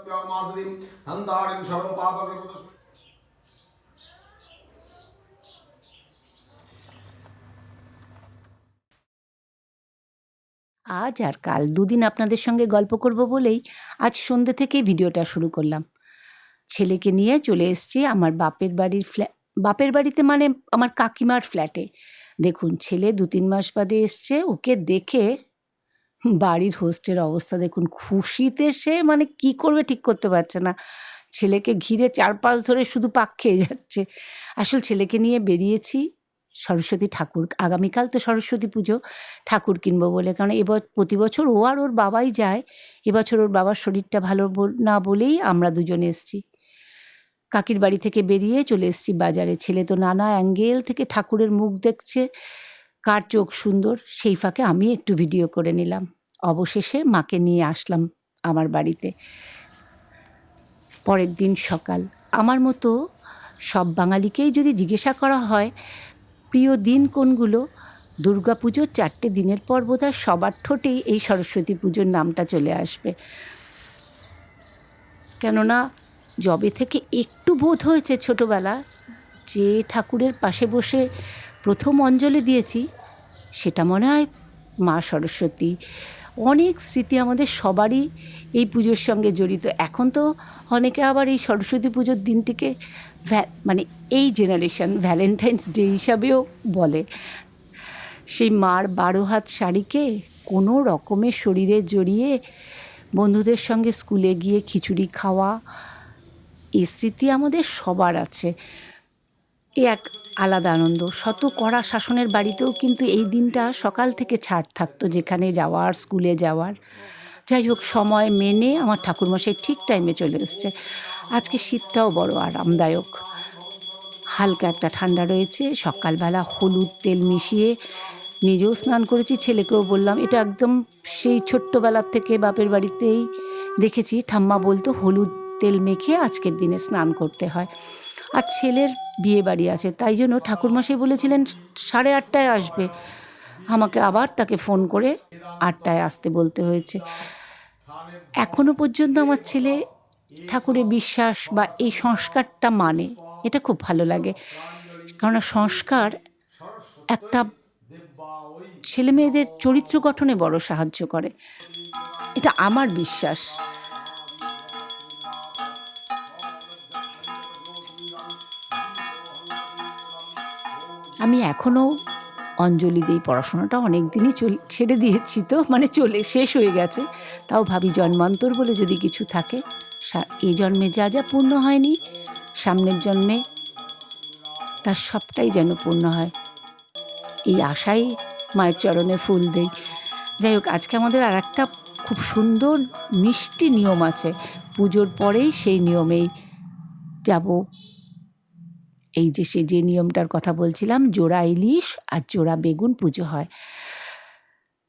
আজ আর কাল দুদিন আপনাদের সঙ্গে গল্প করব বলেই আজ সন্ধ্যে থেকেই ভিডিওটা শুরু করলাম। ছেলেকে নিয়ে চলে এসেছি আমার বাপের বাড়িতে মানে আমার কাকিমার ফ্ল্যাটে। দেখুন ছেলে ২-৩ মাস বাদে এসছে, ওকে দেখে বাড়ির হোস্টের অবস্থা দেখুন, খুশিতে সে মানে কি করবে ঠিক করতে পারছে না। ছেলেকে ঘিরে চারপাশ ধরে শুধু পাক খেয়ে যাচ্ছে। আসল ছেলেকে নিয়ে বেরিয়েছি সরস্বতী ঠাকুর, আগামীকাল তো সরস্বতী পুজো, ঠাকুর কিনবো বলে। কারণ প্রতি বছর ও আর ওর বাবাই যায়, এবছর ওর বাবার শরীরটা ভালো না বলেই আমরা দুজনে এসছি। কাকির বাড়ি থেকে বেরিয়ে চলে এসছি বাজারে। ছেলে তো নানা অ্যাঙ্গেল থেকে ঠাকুরের মুখ দেখছে, কার চোখ সুন্দর, সেই ফাঁকে আমি একটু ভিডিও করে নিলাম। অবশেষে মাকে নিয়ে আসলাম আমার বাড়িতে। পরের দিন সকাল। আমার মতো সব বাঙালিকেই যদি জিজ্ঞাসা করা হয় প্রিয় দিন কোনগুলো, দুর্গাপুজোর 4টে দিনের পর বোধহয় সবার ঠোঁটেই এই সরস্বতী পুজোর নামটা চলে আসবে। কেননা যবে থেকে একটু বোধ হয়েছে ছোটোবেলা, যে ঠাকুরের পাশে বসে প্রথম অঞ্জলি দিয়েছি সেটা মনে হয় মা সরস্বতী। অনেক স্মৃতি আমাদের সবারই এই পুজোর সঙ্গে জড়িত। এখন তো অনেকে আবার এই সরস্বতী পুজোর দিনটিকে মানে এই জেনারেশন ভ্যালেন্টাইন্স ডে হিসাবেও বলে। সেই মার 12 হাত শাড়িকে কোনো রকমে শরীরে জড়িয়ে বন্ধুদের সঙ্গে স্কুলে গিয়ে খিচুড়ি খাওয়া, এই স্মৃতি আমাদের সবার আছে। এ এক আলাদা আনন্দ। শত কড়া শাসনের বাড়িতেও কিন্তু এই দিনটা সকাল থেকে ছাড় থাকতো, যেখানে যাওয়ার, স্কুলে যাওয়ার। যাই হোক, সময় মেনে আমার ঠাকুরমশাই ঠিক টাইমে চলে এসছে। আজকে শীতটাও বড় আরামদায়ক, হালকা একটা ঠান্ডা রয়েছে। সকালবেলা হলুদ তেল মিশিয়ে নিজেও স্নান করেছি, ছেলেকেও বললাম। এটা একদম সেই ছোট্টবেলার থেকে বাপের বাড়িতেই দেখেছি, ঠাম্মা বলতো হলুদ তেল মেখে আজকের দিনে স্নান করতে হয়। আর ছেলের বিয়ে বাড়ি আছে, তাই জন্য ঠাকুরমশাই বলেছিলেন 8:30টায় আসবে। আমাকে আবার তাকে ফোন করে 8টায় আসতে বলতে হয়েছে। এখনো পর্যন্ত আমার ছেলে ঠাকুরে বিশ্বাস বা এই সংস্কারটা মানে, এটা খুব ভালো লাগে। কারণ সংস্কার একটা ছেলেমেয়েদের চরিত্র গঠনে বড় সাহায্য করে, এটা আমার বিশ্বাস। আমি এখনও অঞ্জলি দিই। পড়াশোনাটা অনেক দিনই ছেড়ে দিয়েছি, তো মানে শেষ হয়ে গেছে। তাও ভাবি জন্মান্তর বলে যদি কিছু থাকে, এই জন্মে যা যা পূর্ণ হয়নি, সামনের জন্মে তার সবটাই যেন পূর্ণ হয়, এই আশাই মায়ের চরণে ফুল দেই। যাই হোক, আজকে আমাদের আর একটা খুব সুন্দর মিষ্টি নিয়ম আছে। পুজোর পরেই সেই নিয়মেই যাব। এই যে নিয়মটার কথা বলছিলাম, জোড়া ইলিশ আর জোড়া বেগুন পুজো হয়।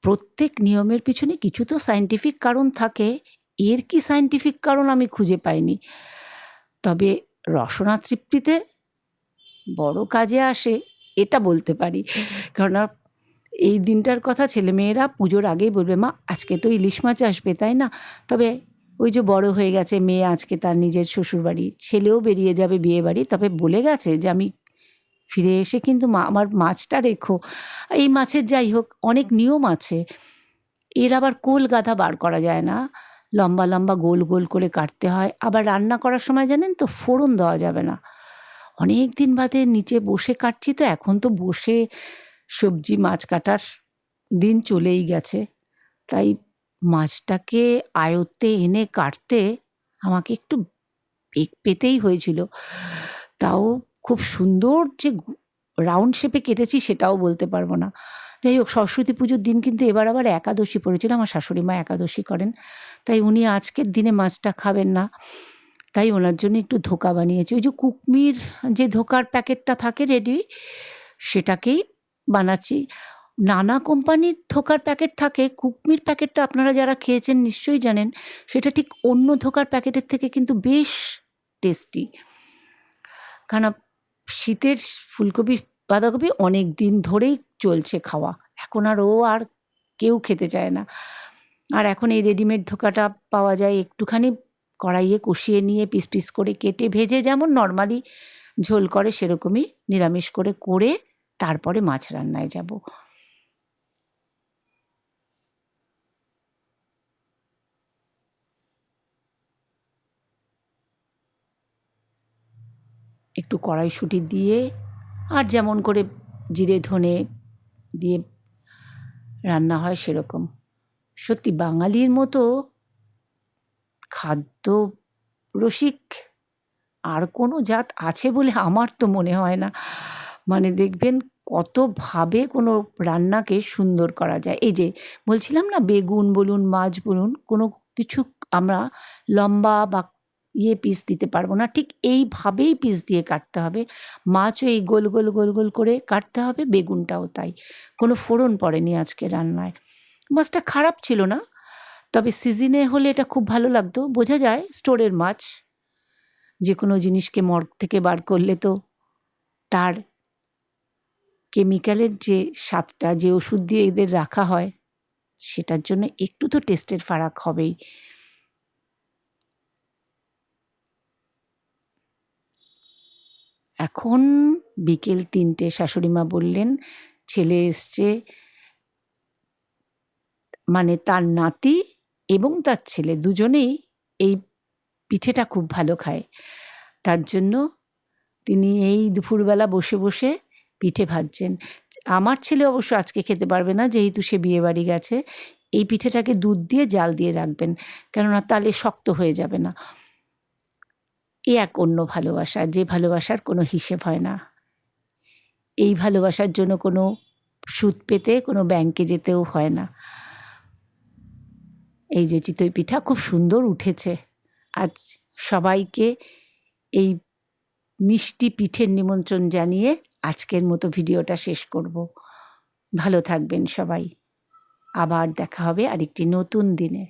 প্রত্যেক নিয়মের পিছনে কিছু তো সায়েন্টিফিক কারণ থাকে, এর কি সায়েন্টিফিক কারণ আমি খুঁজে পাইনি। তবে রসনা তৃপ্তিতে বড় কাজে আসে এটা বলতে পারি। কেননা এই দিনটার কথা ছেলেমেয়েরা পুজোর আগেই বলবে, মা আজকে তো ইলিশ মাছ আসবে, তাই না? তবে ওই যে বড় হয়ে গেছে মেয়ে, আজকে তার নিজের শ্বশুরবাড়ি, ছেলেও বেরিয়ে যাবে বিয়ে বাড়ি, তবে বলে গেছে যে আমি ফিরে এসে কিন্তু আমার মাছটা রেখো। এই মাছের যাই হোক অনেক নিয়ম আছে। এর আবার কোল গাধা বার করা যায় না, লম্বা লম্বা গোল গোল করে কাটতে হয়। আবার রান্না করার সময় জানেন তো ফোড়ন দেওয়া যাবে না। অনেক দিন বাদে নিচে বসে কাটছি, তো এখন তো বসে সবজি মাছ কাটার দিন চলেই গেছে। তাই মাছটাকে আয়ত্তে এনে কাটতে আমাকে একটু বেগ পেতেই হয়েছিল। তাও খুব সুন্দর যে রাউন্ড শেপে কেটেছি সেটাও বলতে পারবো না। যাই হোক, সরস্বতী পুজোর দিন কিন্তু এবার আবার একাদশী পড়েছিল। আমার শাশুড়ি মা একাদশী করেন, তাই উনি আজকের দিনে মাছটা খাবেন না। তাই ওনার জন্য একটু ধোকা বানিয়েছি। ওই যে কুকমির যে ধোকার প্যাকেটটা থাকে রেডি, সেটাকেই বানাচ্ছি। নানা কোম্পানির ধোকার প্যাকেট থাকে, কুকমির প্যাকেটটা আপনারা যারা খেয়েছেন নিশ্চয়ই জানেন, সেটা ঠিক অন্য ধোকার প্যাকেটের থেকে কিন্তু বেশ টেস্টি। কারণ শীতের ফুলকপি বাঁধাকপি অনেক দিন ধরেই চলছে খাওয়া, এখন আর কেউ খেতে চায় না। আর এখন এই রেডিমেড ধোকাটা পাওয়া যায়, একটুখানি কড়াইয়ে কষিয়ে নিয়ে পিস পিস করে কেটে ভেজে যেমন নর্মালি ঝোল করে সেরকমই নিরামিষ করে তারপরে মাছ রান্নায় যাব। একটু কড়াইশুঁটি দিয়ে আর যেমন করে জিরে ধনে দিয়ে রান্না হয় সেরকম। সত্যি বাঙালির মতো খাদ্য রসিক আর কোনো জাত আছে বলে আমার তো মনে হয় না। মানে দেখবেন কতভাবে কোনো রান্নাকে সুন্দর করা যায়। এই যে বলছিলাম না, বেগুন বলুন মাছ বলুন কোনো কিছু আমরা লম্বা বা পিস দিতে পারবো না, ঠিক এইভাবেই পিস দিয়ে কাটতে হবে। মাছও এই গোল গোল গোল গোল করে কাটতে হবে, বেগুনটাও তাই। কোনো ফোড়ন পড়েনি আজকে রান্নায়। মাছটা খারাপ ছিল না, তবে সিজনে হলে এটা খুব ভালো লাগতো। বোঝা যায় স্টোরের মাছ। যে কোনো জিনিসকে মর্গ থেকে বার করলে তো তার কেমিক্যালের যে স্বাদটা, যে ওষুধ দিয়ে এদের রাখা হয়, সেটার জন্য একটু তো টেস্টের ফারাক হবেই। এখন বিকেল 3টে, শাশুড়িমা বললেন ছেলে এসছে, মানে তার নাতি এবং তার ছেলে দুজনেই এই পিঠেটা খুব ভালো খায়। তার জন্য তিনি এই দুপুরবেলা বসে বসে পিঠে ভাজছেন। আমার ছেলে অবশ্য আজকে খেতে পারবে না, যেহেতু সে বিয়েবাড়ি গেছে। এই পিঠেটাকে দুধ দিয়ে জাল দিয়ে রাখবেন, কেননা তাহলে শক্ত হয়ে যাবে না। এ এক অন্য ভালোবাসা, যে ভালোবাসার কোনো হিসেব হয় না। এই ভালোবাসার জন্য কোনো সুদ পেতে কোনো ব্যাংকে যেতেও হয় না। এই যে চিতই পিঠা খুব সুন্দর উঠেছে। আজ সবাইকে এই মিষ্টি পিঠের নিমন্ত্রণ জানিয়ে আজকের মতো ভিডিওটা শেষ করব। ভালো থাকবেন সবাই। আবার দেখা হবে আরেকটি নতুন দিনে।